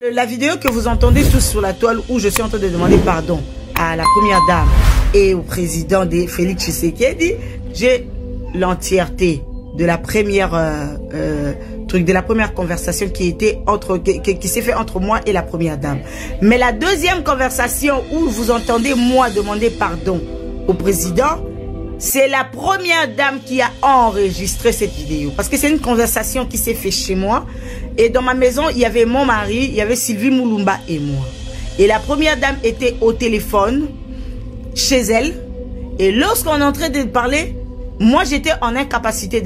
La vidéo que vous entendez tous sur la toile où je suis en train de demander pardon à la première dame et au président de Félix Tshisekedi, j'ai l'entièreté de la première de la première conversation qui était qui s'est fait entre moi et la première dame. Mais la deuxième conversation où vous entendez moi demander pardon au président, c'est la première dame qui a enregistré cette vidéo. Parce que c'est une conversation qui s'est faite chez moi. Et dans ma maison, il y avait mon mari, il y avait Sylvie Moulumba et moi. Et la première dame était au téléphone, chez elle. Et lorsqu'on est en train de parler, moi j'étais en incapacité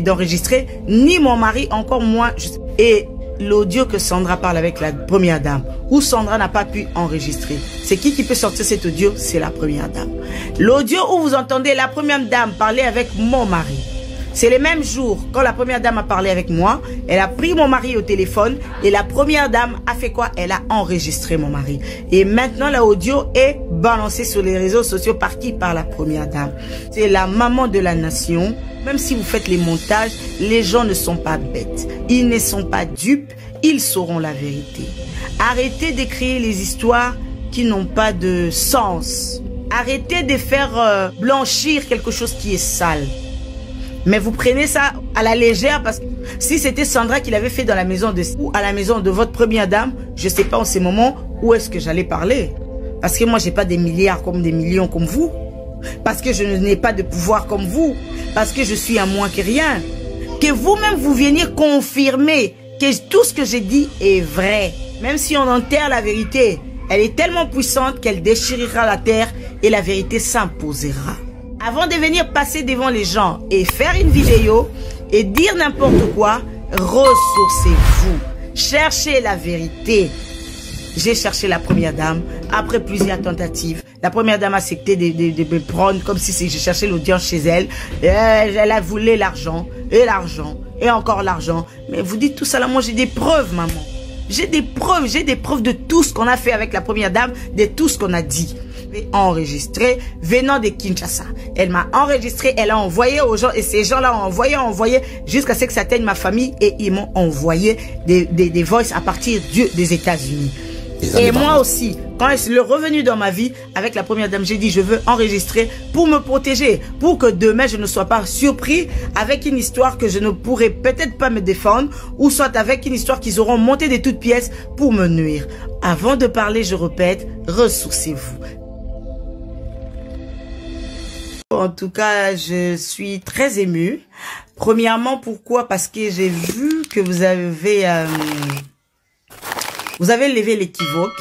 d'enregistrer, ni mon mari, encore moins. Et l'audio que Sandra parle avec la première dame, où Sandra n'a pas pu enregistrer. C'est qui peut sortir cet audio? C'est la première dame. L'audio où vous entendez la première dame parler avec mon mari. C'est le même jour, quand la première dame a parlé avec moi, elle a pris mon mari au téléphone et la première dame a fait quoi? Elle a enregistré mon mari. Et maintenant, l'audio est balancé sur les réseaux sociaux par qui? Par la première dame. C'est la maman de la nation. Même si vous faites les montages, les gens ne sont pas bêtes. Ils ne sont pas dupes. Ils sauront la vérité. Arrêtez de créer les histoires qui n'ont pas de sens. Arrêtez de faire blanchir quelque chose qui est sale. Mais vous prenez ça à la légère parce que si c'était Sandra qui l'avait fait dans la maison ou à la maison de votre première dame, je ne sais pas en ces moments où est-ce que j'allais parler. Parce que moi, j'ai pas des milliards comme des millions comme vous. Parce que je n'ai pas de pouvoir comme vous. Parce que je suis à moins que rien. Que vous-même, vous veniez confirmer que tout ce que j'ai dit est vrai. Même si on enterre la vérité, elle est tellement puissante qu'elle déchirera la terre et la vérité s'imposera. Avant de venir passer devant les gens et faire une vidéo et dire n'importe quoi, ressourcez-vous. Cherchez la vérité. J'ai cherché la première dame après plusieurs tentatives. La première dame a accepté de me prendre comme si je cherchais l'audience chez elle. Elle a voulu l'argent et encore l'argent. Mais vous dites tout ça là, moi j'ai des preuves, maman. J'ai des preuves de tout ce qu'on a fait avec la première dame, de tout ce qu'on a dit. Enregistré venant de Kinshasa. Elle m'a enregistré, elle a envoyé aux gens et ces gens-là ont envoyé jusqu'à ce que ça atteigne ma famille et ils m'ont envoyé des voices à partir des États-Unis. Et moi aussi, quand je suis revenu dans ma vie avec la première dame, j'ai dit je veux enregistrer pour me protéger, pour que demain je ne sois pas surpris avec une histoire que je ne pourrai peut-être pas me défendre ou soit avec une histoire qu'ils auront monté de toutes pièces pour me nuire. Avant de parler, je répète, ressourcez-vous. En tout cas, je suis très émue. Premièrement, pourquoi? Parce que j'ai vu que vous avez levé l'équivoque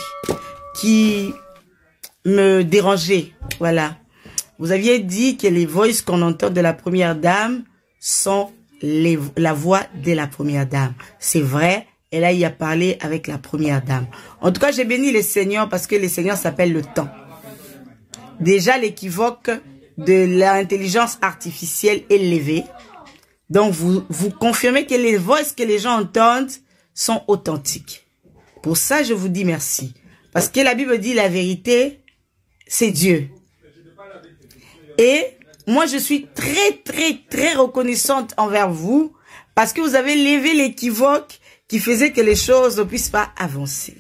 qui me dérangeait. Voilà. Vous aviez dit que les voix qu'on entend de la première dame sont la voix de la première dame. C'est vrai. Elle a y a parlé avec la première dame. En tout cas, j'ai béni le Seigneur parce que le Seigneur s'appelle le temps. Déjà, l'équivoque de l'intelligence artificielle élevée. Donc, vous confirmez que les voix que les gens entendent sont authentiques. Pour ça, je vous dis merci. Parce que la Bible dit la vérité, c'est Dieu. Et moi, je suis très reconnaissante envers vous parce que vous avez levé l'équivoque qui faisait que les choses ne puissent pas avancer.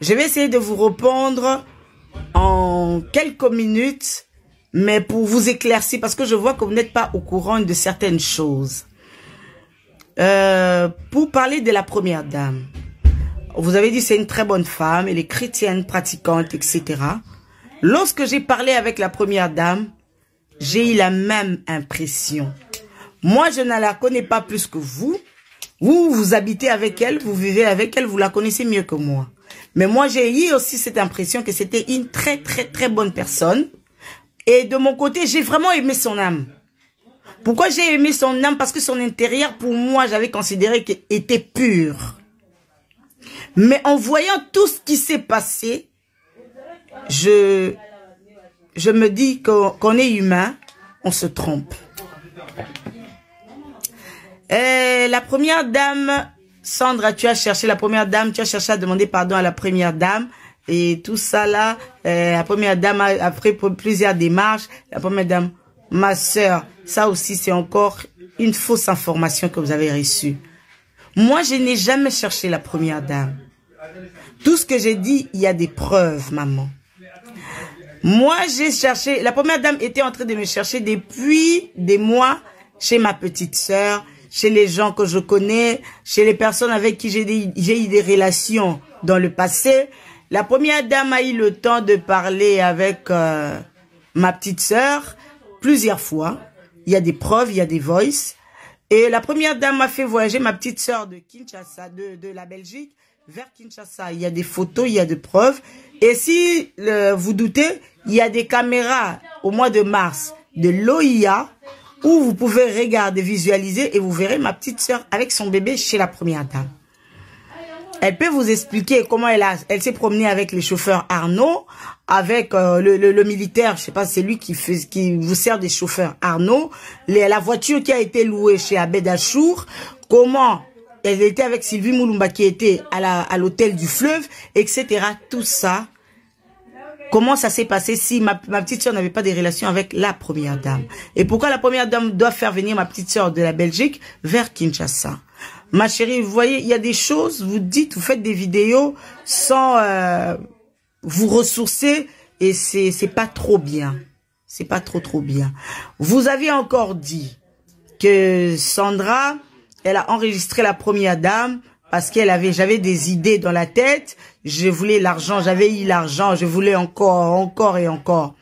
Je vais essayer de vous répondre en quelques minutes, mais pour vous éclaircir, parce que je vois que vous n'êtes pas au courant de certaines choses. Pour parler de la première dame, vous avez dit c'est une très bonne femme, elle est chrétienne, pratiquante, etc. Lorsque j'ai parlé avec la première dame, j'ai eu la même impression. Moi, je ne la connais pas plus que vous. Vous habitez avec elle, vous vivez avec elle, vous la connaissez mieux que moi. Mais moi, j'ai eu aussi cette impression que c'était une très bonne personne. Et de mon côté, j'ai vraiment aimé son âme. Pourquoi j'ai aimé son âme? Parce que son intérieur, pour moi, j'avais considéré qu'il était pur. Mais en voyant tout ce qui s'est passé, je me dis qu'on est humain, on se trompe. La première dame, Sandra, tu as cherché la première dame, tu as cherché à demander pardon à la première dame. Et tout ça là, la première dame a fait plusieurs démarches. La première dame, ma soeur, ça aussi c'est encore une fausse information que vous avez reçue. Moi, je n'ai jamais cherché la première dame. Tout ce que j'ai dit, il y a des preuves, maman. Moi, j'ai cherché, la première dame était en train de me chercher depuis des mois chez ma petite sœur, chez les gens que je connais, chez les personnes avec qui j'ai eu des relations dans le passé. La première dame a eu le temps de parler avec ma petite sœur plusieurs fois. Il y a des preuves, il y a des voices. Et la première dame m'a fait voyager ma petite sœur de Kinshasa, de la Belgique, vers Kinshasa. Il y a des photos, il y a des preuves. Et si vous doutez, il y a des caméras au mois de mars de l'OIA où vous pouvez regarder, visualiser et vous verrez ma petite sœur avec son bébé chez la première dame. Elle peut vous expliquer comment elle s'est promenée avec les chauffeurs Arnaud, avec le militaire, je sais pas, c'est lui qui vous sert des chauffeurs Arnaud, la voiture qui a été louée chez Abed Achour, comment elle était avec Sylvie Moulumba qui était à l'hôtel du fleuve, etc. Tout ça, comment ça s'est passé si ma petite soeur n'avait pas de relations avec la première dame? Et pourquoi la première dame doit faire venir ma petite soeur de la Belgique vers Kinshasa? Ma chérie, vous voyez, il y a des choses, vous dites, vous faites des vidéos sans vous ressourcer et c'est pas trop bien. C'est pas trop bien. Vous aviez encore dit que Sandra, elle a enregistré la première dame parce j'avais des idées dans la tête. Je voulais l'argent, j'avais eu l'argent, je voulais encore et encore.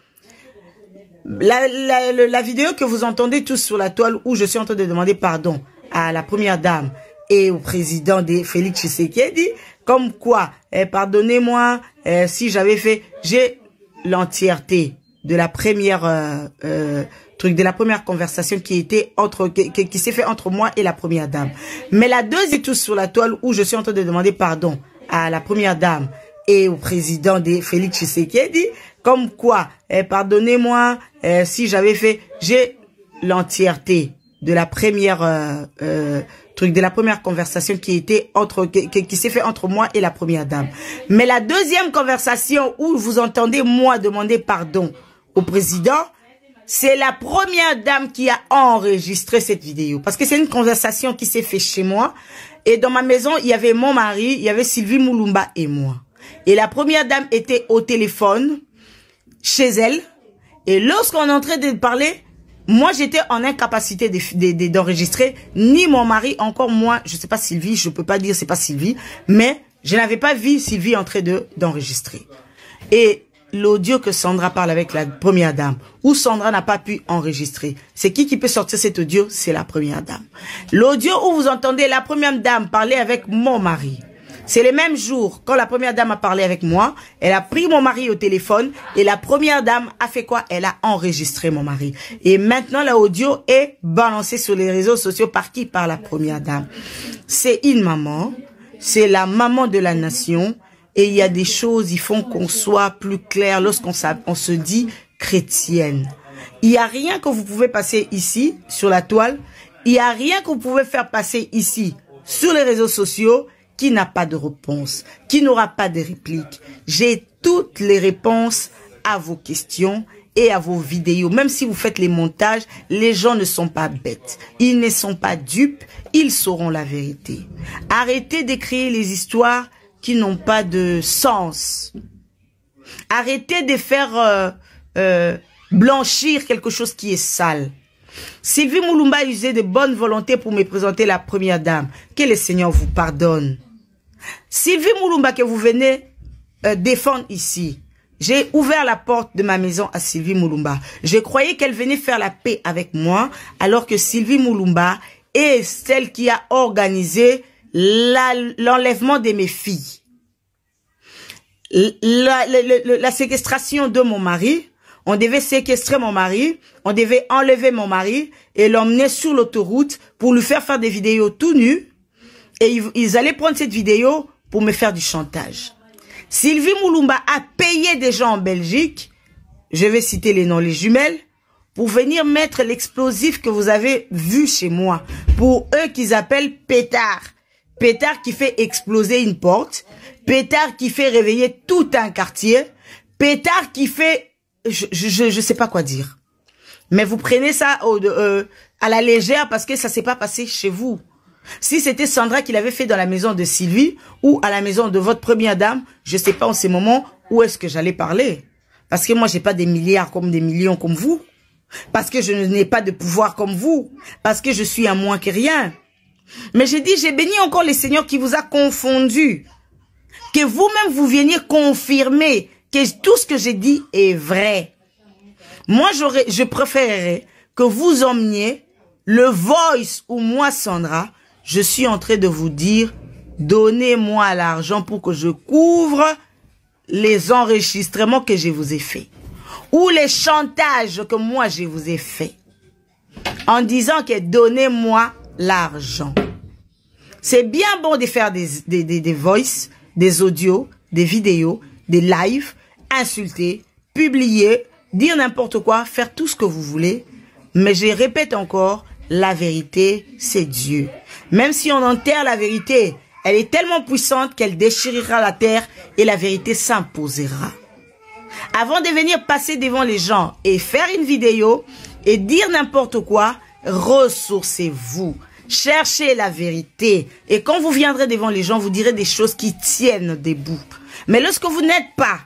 La vidéo que vous entendez tous sur la toile où je suis en train de demander pardon à la première dame et au président de Félix Tshisekedi, comme quoi, pardonnez-moi si j'avais fait, j'ai l'entièreté de la première de la première conversation qui s'est fait entre moi et la première dame. Mais la deuxième tout sur la toile où je suis en train de demander pardon à la première dame et au président de Félix Tshisekedi, comme quoi, pardonnez-moi si j'avais fait, j'ai l'entièreté de la première de la première conversation qui s'est fait entre moi et la première dame. Mais la deuxième conversation où vous entendez moi demander pardon au président, c'est la première dame qui a enregistré cette vidéo. Parce que c'est une conversation qui s'est faite chez moi. Et dans ma maison, il y avait mon mari, il y avait Sylvie Moulumba et moi. Et la première dame était au téléphone chez elle. Et lorsqu'on est en train de parler, moi, j'étais en incapacité d'enregistrer, ni mon mari, encore moi, je sais pas Sylvie, je peux pas dire c'est pas Sylvie, mais je n'avais pas vu Sylvie en train d'enregistrer. Et l'audio que Sandra parle avec la première dame, où Sandra n'a pas pu enregistrer, c'est qui peut sortir cet audio? C'est la première dame. L'audio où vous entendez la première dame parler avec mon mari, c'est le même jour, quand la première dame a parlé avec moi, elle a pris mon mari au téléphone et la première dame a fait quoi? Elle a enregistré mon mari. Et maintenant, l'audio est balancé sur les réseaux sociaux par qui? Par la première dame. C'est une maman, c'est la maman de la nation et il y a des choses, il faut qu'on soit plus clair lorsqu'on se dit chrétienne. Il n'y a rien que vous pouvez passer ici, sur la toile, il n'y a rien que vous pouvez faire passer ici, sur les réseaux sociaux, qui n'a pas de réponse, qui n'aura pas de réplique. J'ai toutes les réponses à vos questions et à vos vidéos. Même si vous faites les montages, les gens ne sont pas bêtes. Ils ne sont pas dupes, ils sauront la vérité. Arrêtez d'écrire les histoires qui n'ont pas de sens. Arrêtez de faire blanchir quelque chose qui est sale. Sylvie Moulumba a usé de bonne volonté pour me présenter la première dame. Que le Seigneur vous pardonne. Sylvie Moulumba que vous venez défendre ici. J'ai ouvert la porte de ma maison à Sylvie Moulumba. Je croyais qu'elle venait faire la paix avec moi, alors que Sylvie Moulumba est celle qui a organisé l'enlèvement de mes filles. La séquestration de mon mari. On devait séquestrer mon mari, on devait enlever mon mari et l'emmener sur l'autoroute pour lui faire des vidéos tout nus. Et ils allaient prendre cette vidéo pour me faire du chantage. Sylvie Moulumba a payé des gens en Belgique, je vais citer les noms, les jumelles, pour venir mettre l'explosif que vous avez vu chez moi. Pour eux qu'ils appellent pétard. Pétard qui fait exploser une porte. Pétard qui fait réveiller tout un quartier. Pétard qui fait... Je sais pas quoi dire. Mais vous prenez ça à la légère parce que ça s'est pas passé chez vous. Si c'était Sandra qui l'avait fait dans la maison de Sylvie ou à la maison de votre première dame, je sais pas en ces moments où est-ce que j'allais parler. Parce que moi, j'ai pas des milliards comme des millions comme vous. Parce que je n'ai pas de pouvoir comme vous. Parce que je suis un moins que rien. Mais j'ai dit, j'ai béni encore le Seigneur qui vous a confondu. Que vous-même vous veniez confirmer que tout ce que j'ai dit est vrai. Moi, je préférerais que vous emmeniez le voice ou moi, Sandra, je suis en train de vous dire, donnez-moi l'argent pour que je couvre les enregistrements que je vous ai faits. Ou les chantages que moi, je vous ai faits. En disant que donnez-moi l'argent. C'est bien bon de faire des voice, des audios, des vidéos, des lives, insulter, publier, dire n'importe quoi, faire tout ce que vous voulez. Mais je répète encore, la vérité, c'est Dieu. Même si on enterre la vérité, elle est tellement puissante qu'elle déchirera la terre et la vérité s'imposera. Avant de venir passer devant les gens et faire une vidéo et dire n'importe quoi, ressourcez-vous. Cherchez la vérité. Et quand vous viendrez devant les gens, vous direz des choses qui tiennent debout. Mais lorsque vous n'êtes pas,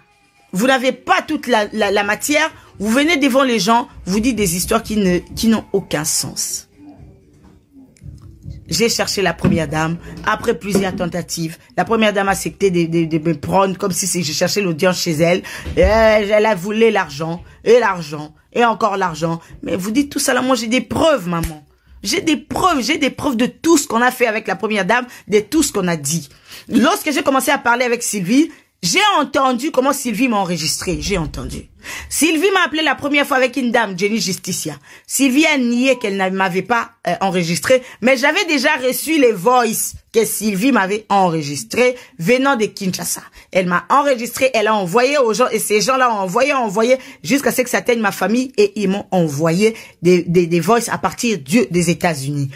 vous n'avez pas toute la matière, vous venez devant les gens, vous dites des histoires qui n'ont aucun sens. J'ai cherché la première dame, après plusieurs tentatives. La première dame a accepté de me prendre comme si je cherchais l'audience chez elle. Elle a voulu l'argent, et encore l'argent. Mais vous dites tout ça là, moi j'ai des preuves, maman. J'ai des preuves de tout ce qu'on a fait avec la première dame, de tout ce qu'on a dit. Lorsque j'ai commencé à parler avec Sylvie, j'ai entendu comment Sylvie m'a enregistré. J'ai entendu. Sylvie m'a appelé la première fois avec une dame, Jenny Justicia. Sylvie a nié qu'elle ne m'avait pas enregistré, mais j'avais déjà reçu les voices que Sylvie m'avait enregistrées venant de Kinshasa. Elle m'a enregistré, elle a envoyé aux gens et ces gens-là ont envoyé jusqu'à ce que ça atteigne ma famille et ils m'ont envoyé des voices à partir des États-Unis.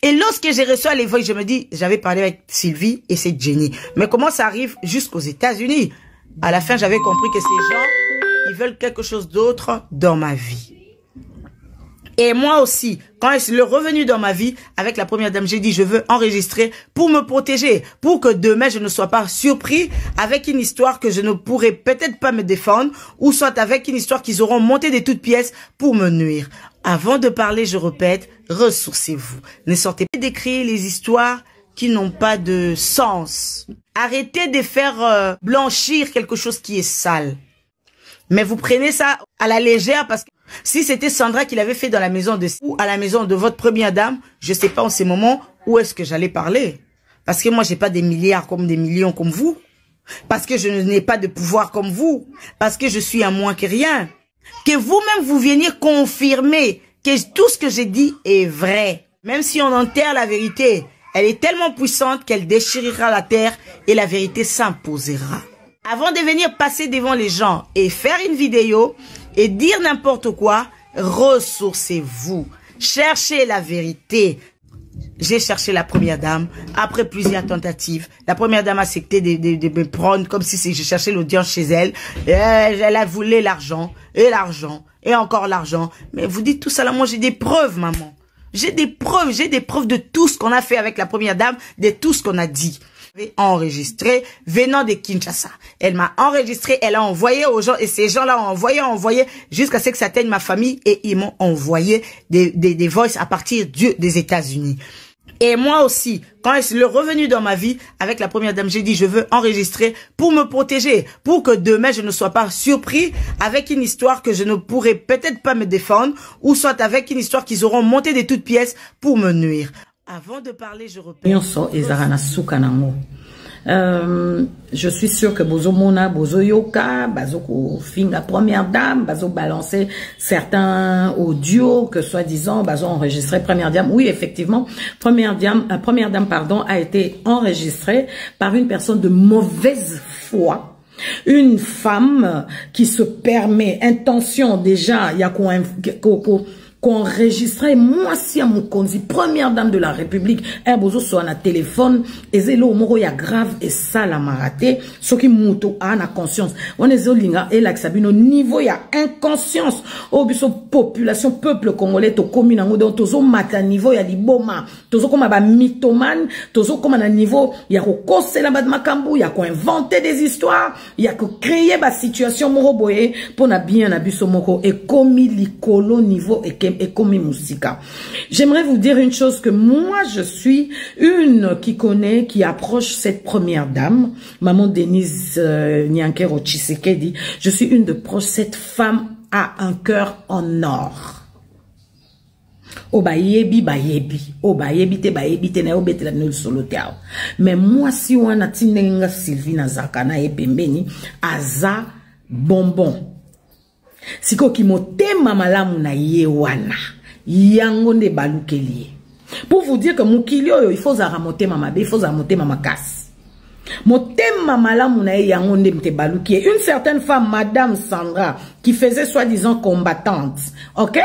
Et lorsque j'ai reçu les voix, je me dis, j'avais parlé avec Sylvie et c'est Jenny. Mais comment ça arrive jusqu'aux États-Unis? À la fin, j'avais compris que ces gens, ils veulent quelque chose d'autre dans ma vie. Et moi aussi, quand je suis revenu dans ma vie avec la première dame, j'ai dit, je veux enregistrer pour me protéger, pour que demain, je ne sois pas surpris avec une histoire que je ne pourrai peut-être pas me défendre, ou soit avec une histoire qu'ils auront monté de toutes pièces pour me nuire. Avant de parler, je répète, ressourcez-vous. Ne sortez pas d'écrire les histoires qui n'ont pas de sens. Arrêtez de faire blanchir quelque chose qui est sale. Mais vous prenez ça à la légère parce que si c'était Sandra qui l'avait fait dans la maison ou à la maison de votre première dame, je sais pas en ces moments où est-ce que j'allais parler. Parce que moi, j'ai pas des milliards comme des millions comme vous. Parce que je n'ai pas de pouvoir comme vous. Parce que je suis un moins que rien. Que vous-même vous veniez confirmer que tout ce que j'ai dit est vrai. Même si on enterre la vérité, elle est tellement puissante qu'elle déchirera la terre et la vérité s'imposera. Avant de venir passer devant les gens et faire une vidéo et dire n'importe quoi, ressourcez-vous. Cherchez la vérité. J'ai cherché la première dame, après plusieurs tentatives. La première dame a accepté de me prendre comme si je cherchais l'audience chez elle. Elle a voulu l'argent, et encore l'argent. Mais vous dites tout ça là, moi j'ai des preuves, maman. J'ai des preuves de tout ce qu'on a fait avec la première dame, de tout ce qu'on a dit. Enregistré venant de Kinshasa. Elle m'a enregistré, elle a envoyé aux gens et ces gens-là ont envoyé jusqu'à ce que ça atteigne ma famille et ils m'ont envoyé des voices à partir des États-Unis. Et moi aussi, quand je suis revenu dans ma vie avec la première dame, j'ai dit je veux enregistrer pour me protéger, pour que demain je ne sois pas surpris avec une histoire que je ne pourrai peut-être pas me défendre ou soit avec une histoire qu'ils auront monté de toutes pièces pour me nuire. Avant de parler, je répète. Je suis sûre que Bozo Mona, Bozo Yoka, Bazo Finga Première Dame, Bazo balancer certains audios que soi-disant Bazo enregistré Première Dame. Oui, effectivement, Première Dame, pardon, a été enregistrée par une personne de mauvaise foi. Une femme qui se permet, intention déjà, il y a qu'enregistrer moi si à mon conduit première dame de la République un bozo soit na téléphone et c'est là moro ya grave et ça la maraté ce qui muto a na conscience on est zolinga et là que sabino niveau ya inconscience au biso population peuple congolais to commune ngo donc tozo mata niveau ya liboma tozo comme ba mythomane tozo comme na niveau ya ko kosela ba makambu ya ko inventer des histoires ya ko créer ba situation moro boye pour na bien na biso moko et comme likolo niveau et comme musica. J'aimerais vous dire une chose que moi je suis une qui connaît, qui approche cette première dame, maman Denise Nyankero Tshisekedi. Je suis une de proche. Cette femme a un cœur en or. O bayebi bayebi, o bayebi te na obete la nul solo teao. Mais moi si on a tinenga Sylvie Nazakana e pembeni aza bonbon. Siko ki motema malamu na ye wana yango nde balukeli. Pour vous dire que mukilio il faut zara motema mabe, il faut zara motema makasi. Motema malamu na ye yango nde mte baluki. Une certaine femme, Madame Sandra, qui faisait soi-disant combattante, ok?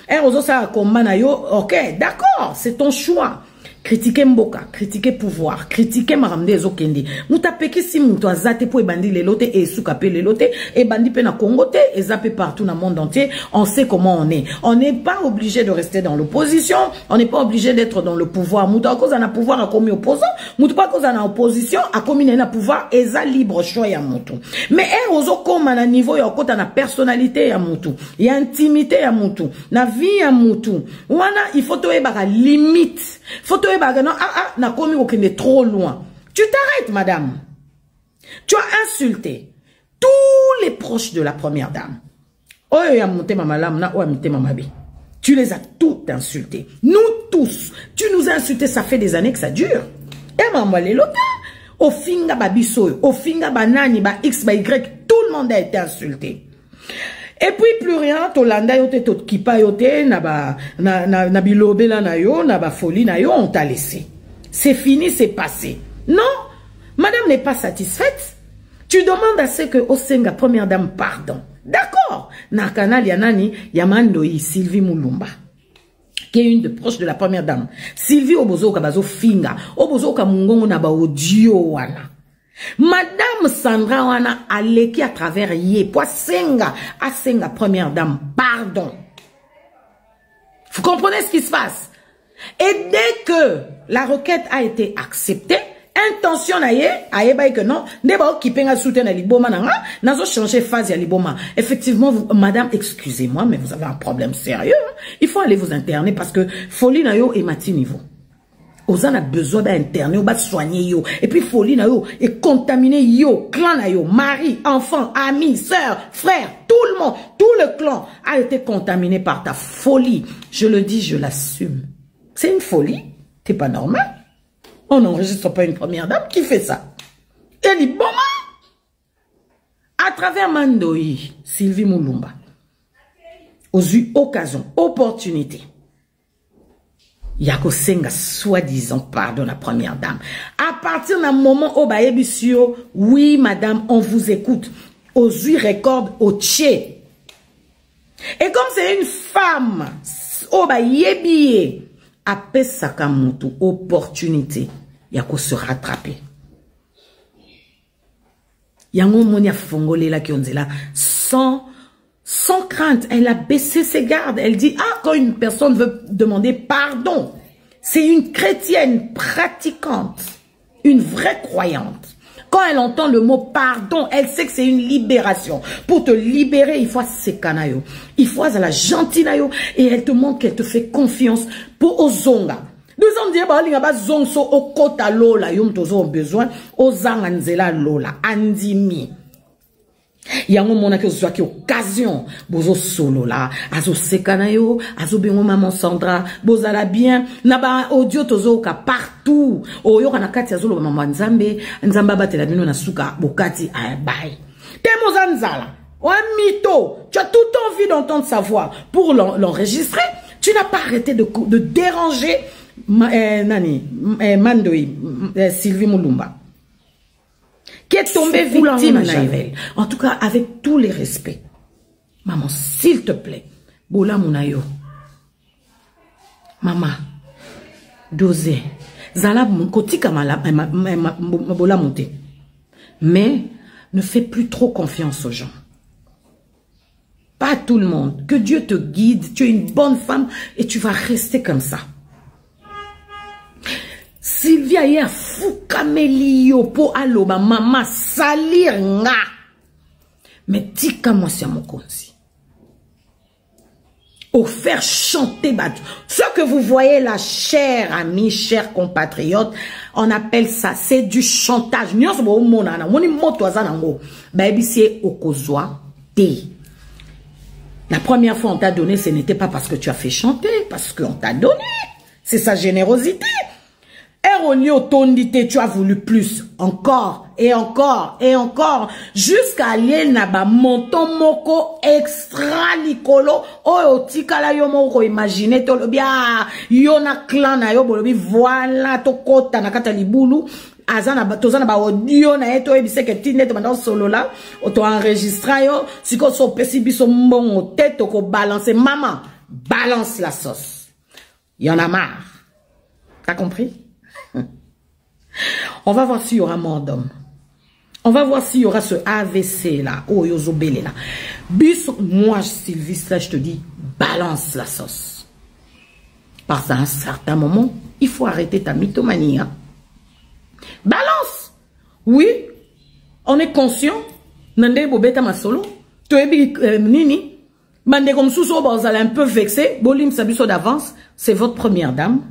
Elle ozo sa combat na yo, ok, d'accord, c'est ton choix. Critiquer Mboka, critiquer pouvoir, critiquer Maramde Ezokende. Mouta peki si mouto azate po ebandi lelote et soukape lelote et bandi pe na Congote et zape partout dans le monde entier. On sait comment on est. On n'est pas obligé de rester dans l'opposition. On n'est pas obligé d'être dans le pouvoir. Mouta cause on a pouvoir à commis opposant. Mouta pas cause on a opposition à commis na pouvoir et za libre choix ya moutou. Mais ozo comme na niveau ya kota na personnalité ya moutou. Ya intimité ya moutou. Na vie ya moutou. Wana il faut to eba limite. Faut te na komi okende trop loin. Tu t'arrêtes, madame. Tu as insulté tous les proches de la première dame. Tu les as toutes insultés. Nous tous. Tu nous as insultés, ça fait des années que ça dure. Et maman, les lotas. Au finga babiso, au finga banani, ba X, ba Y, tout le monde a été insulté. Et puis plus rien, Tolanda yote tot kipa yote na bilobe la na yo, na ba folie na yo, on t'a laissé. C'est fini, c'est passé. Non, madame n'est pas satisfaite. Tu demandes à ce que Osenga première dame pardon. D'accord. Na canal yanani Yamandoi Sylvie Mulumba, qui est une de proches de la première dame. Sylvie Obozo Kabazo Finga, Obozo Kamungongo na ba audio wana. Madame Sandra wana aleki à travers ye po senga a senga première dame pardon. Vous comprenez ce qui se passe? Et dès que la requête a été acceptée, intention na ye aye ba que non ndeba ki penga soutenir liboma nanga nazo changer phase ya liboma. Effectivement madame, excusez-moi mais vous avez un problème sérieux, hein? Il faut aller vous interner parce que folie na yo et mati niveau. Ozan a besoin d'interner, on va soigner yo. Et puis folie na yo et contaminer yo, clan na yo, mari, enfant, amis, sœurs, frères, tout le monde, tout le clan a été contaminé par ta folie. Je le dis, je l'assume. C'est une folie. T'es pas normal. On n'enregistre pas une première dame qui fait ça. Elle dit bon, à travers Mandoi, Sylvie Mulumba, aux eu occasion, opportunité. Yako senga soi-disant pardon la première dame. À partir d'un moment où baebisio, oui madame, on vous écoute. Aux huit records au tché. Et comme c'est une femme, au bayebiye, après sakamutu, opportunité, yako se rattraper. Yango monia fongole la kionzela, sans crainte, elle a baissé ses gardes. Elle dit, ah, quand une personne veut demander pardon, c'est une chrétienne pratiquante, une vraie croyante. Quand elle entend le mot pardon, elle sait que c'est une libération. Pour te libérer, il faut se canayo. Il faut à la gentinayo. Et elle te montre qu'elle te fait confiance pour ozonga. Nous sommes dit, bah, linga ba zongso o kota lola, yom tozo besoin, ozanga nzela lola, andimi. Yango mona ke zwa ki occasion bozo solo la azo sekana yo azo bengo maman Sandra bozala bien na ba audio tozo ka partout oyo kana kati azo lo maman Nzambe batela bino na suka bokati bye temo zanzala o mito. Tu as tout envie d'entendre sa voix pour l'enregistrer. Tu n'as pas arrêté de déranger Mandoi Sylvie Mulumba, qui est tombée victime naïvel. En tout cas, avec tous les respects. Maman, s'il te plaît, bola munayo. Maman, dosez. Zala kotika bola monter. Mais ne fais plus trop confiance aux gens. Pas tout le monde. Que Dieu te guide. Tu es une bonne femme et tu vas rester comme ça. Sylvia ya fukamelio po aloba mama salir nga. Mais tika moi c'est mon konzi. Au faire chanter Badou. Ce que vous voyez là, chers amis, chers compatriotes, on appelle ça, c'est du chantage. La première fois on t'a donné, ce n'était pas parce que tu as fait chanter, parce qu'on t'a donné. C'est sa générosité. Tu as voulu plus, encore, et encore, et encore, jusqu'à aller na monton moko extra licolo, oh, tika la yo moko, imaginez, to lo bia, yo na clan na yo, bolobi, voilà, to kota na kata libulu, azana, tozana ba audio na eto, ebise ke tine, to manda solo la, to enregistra yo, si ko so pesi biso mbongo tête, to ko balance, maman, balance la sauce. Y'en a marre. T'as compris? On va voir s'il y aura mort d'homme. On va voir s'il y aura ce AVC là. Oh, yozobele là. Moi, Sylvie, là, je te dis, balance la sauce. Parce qu'à un certain moment, il faut arrêter ta mythomanie. Hein? Balance. Oui, on est conscient. Nande bobeta masolo. Toebi nini. Bande comme sous-so, vous allez un peu vexé. Bolim sabiso d'avance. C'est votre première dame.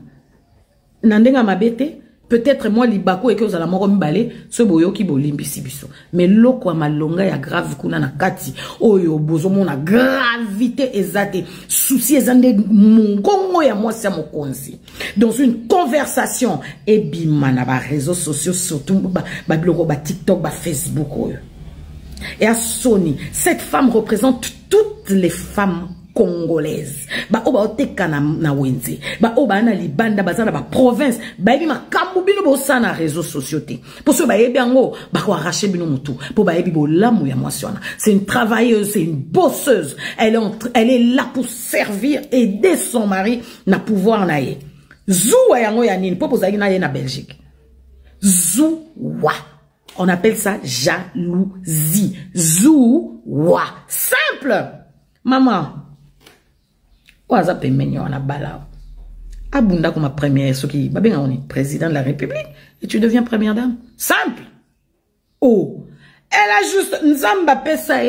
Nande nga mabete. Peut-être moi libako et que vous allez m'en balé ce boyo qui bolimbi sibiso. Mais loko malonga ya grave kuna na kati. Oyo bozo mona gravité ezate. Souci ezande mungongo ya moi c'est mon konzi. Dans une conversation et bima na ba réseaux sociaux surtout ba blog ba TikTok ba Facebook oyo. Et à Sony, cette femme représente toutes les femmes congolaise ba oba oteka na wenze ba oba na libanda bazana ba province ba yebi makambu bino bo sana réseaux sociaux te pour ce ba yebi ngo ba ko arracher bino mutu pour ba yebi bo lamu ya mwasiona. C'est une travailleuse, c'est une bosseuse, elle est là pour servir, aider son mari na pouvoir na ye zuwa yango ya nini po pozaki na ye na Belgique zuwa. On appelle ça jalousie. Zuwa. Simple. Maman. Oaza pemenyo na bala. Abunda comme première, ce qui, babena on est président de la République, et tu deviens première dame. Simple. Oh. Elle a juste, nzamba pesa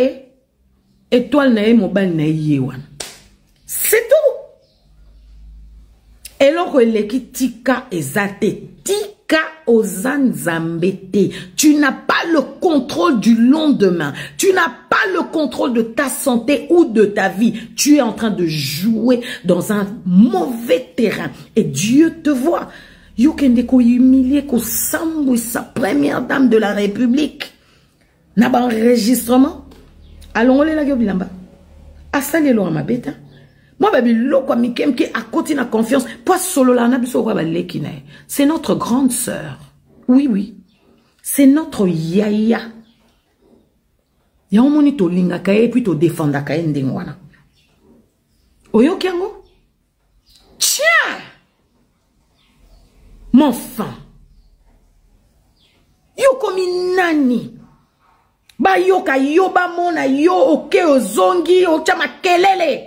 étoile na mobile na yewan. C'est tout. Et loko eleki tika ezate. Tika ozanzambete. Tu n'as pas le contrôle du lendemain. Tu n'as pas le contrôle de ta santé ou de ta vie. Tu es en train de jouer dans un mauvais terrain. Et Dieu te voit. Yokende ko humilié ko sambo sa première dame de la République. N'a pas enregistrement. Allons la bilamba. Asale lo ma beta. Moi, à côté de la confiance, c'est notre grande sœur. Oui, oui. C'est notre yaya. Y'a monito linga kaye puis to défendre kaye ndengwana. Oyo kiango? Tiens! Mon enfant. Yo komi nani? Ba yo ka yo ba mona yo oke ozongi o chama kelele.